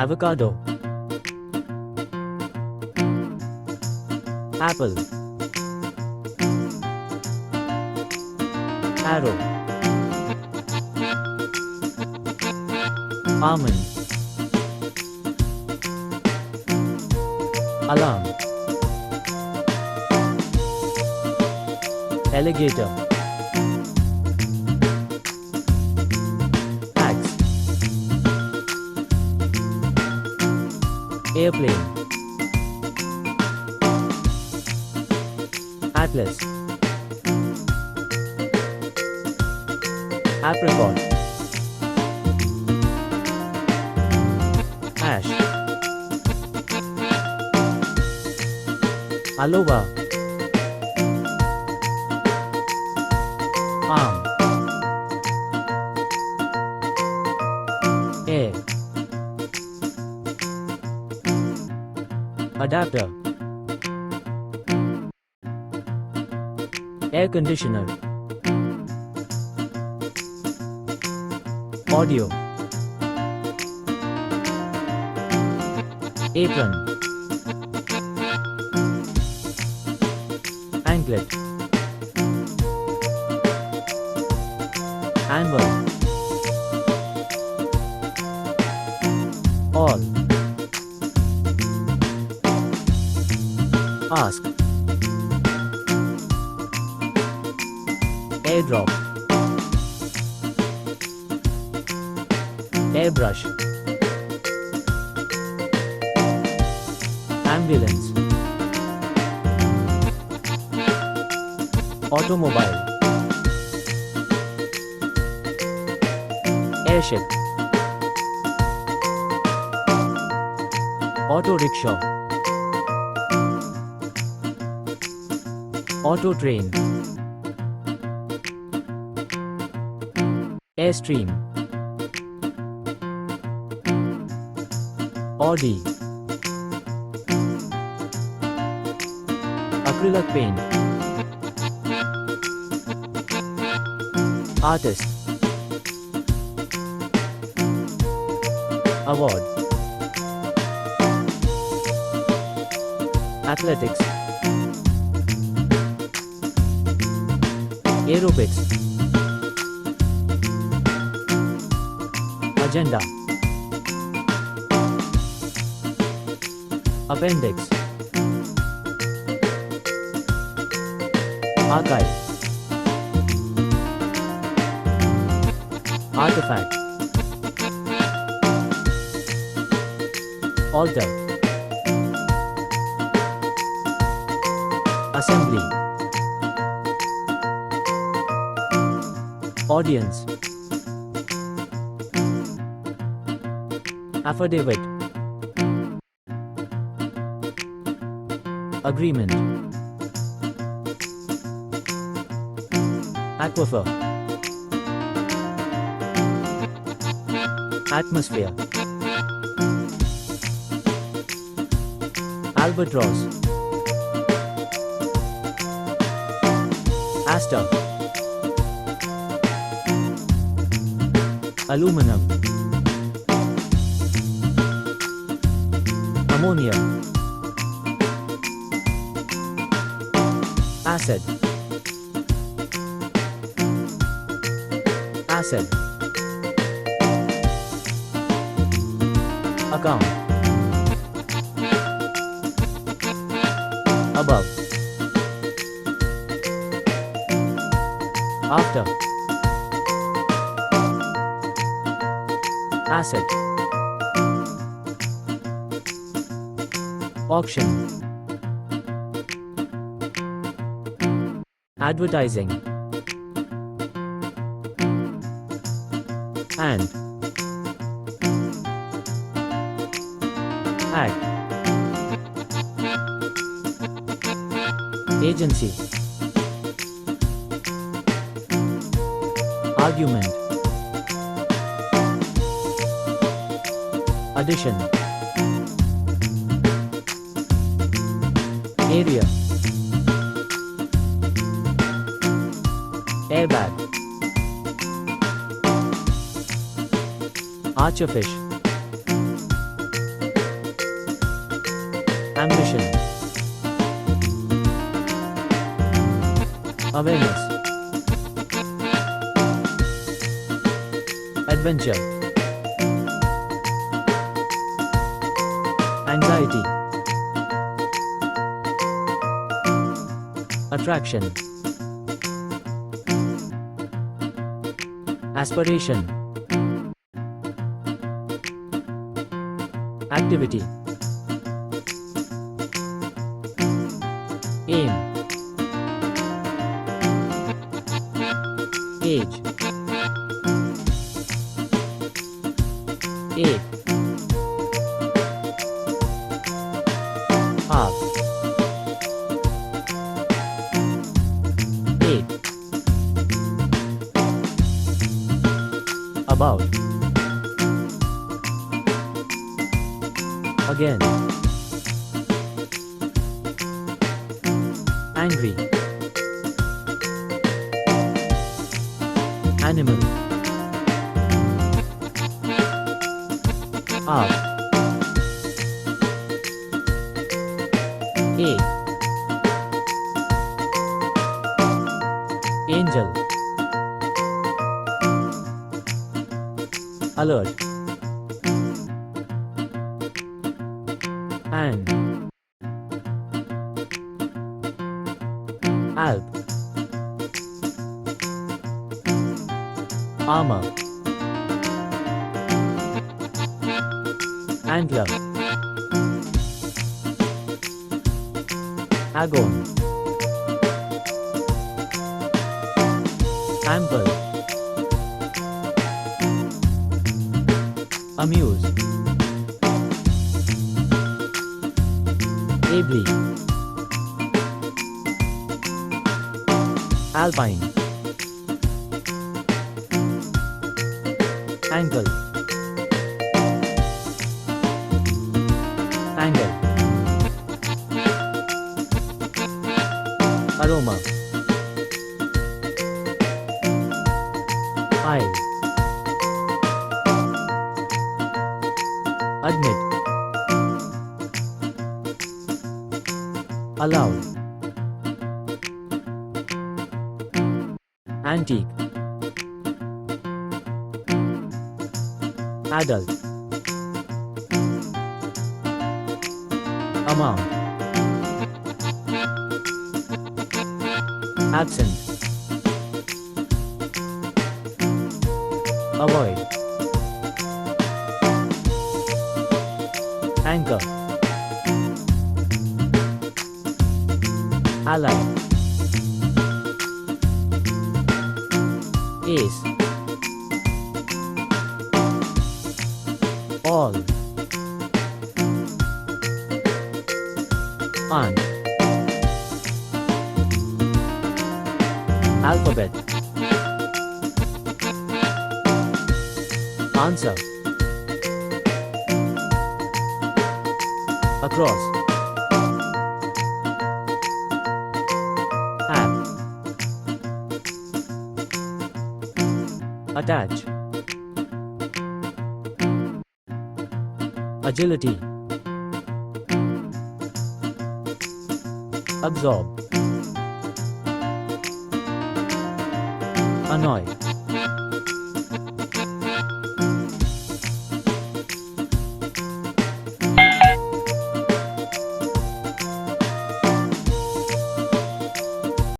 avocado, apple, arrow, almond, alarm, alligator, axe, airplane, atlas, apricot, ash, aloha, arm, air, adapter, air conditioner, audio, apron, anklet, anvil, all, ask, airdrop, airbrush, ambulance, automobile, airship, auto rickshaw, auto train, airstream, Audi, acrylic paint, artist, award, athletics, aerobics, agenda, appendix, archive, artifact, altar, assembly, audience, affidavit, agreement, aquifer, atmosphere, albatross, aster, aluminum, ammonia, acid, acid, account, above, after, asset, auction, advertising, and, act, agency, argument, addition, area, airbag, archerfish, Ambition. Awareness. Adventure. Anxiety. Attraction. Aspiration. Activity. Aim. Age. Ache. Up. Eight. About. Again. Angry. Animal. Up. A. Angel. Alert. And. Alp. Armor. Antler. Agone. Ample. Amuse. Ably. Alpine. Ankle. Angle. Aroma. Aisle. Admit. Allowed. Antique. Adult. Amount. Absent. Avoid. Anchor. Ally. Ace. All. Aunt. Alphabet. Answer. Across. App. Attach. Agility. Absorb. Annoy.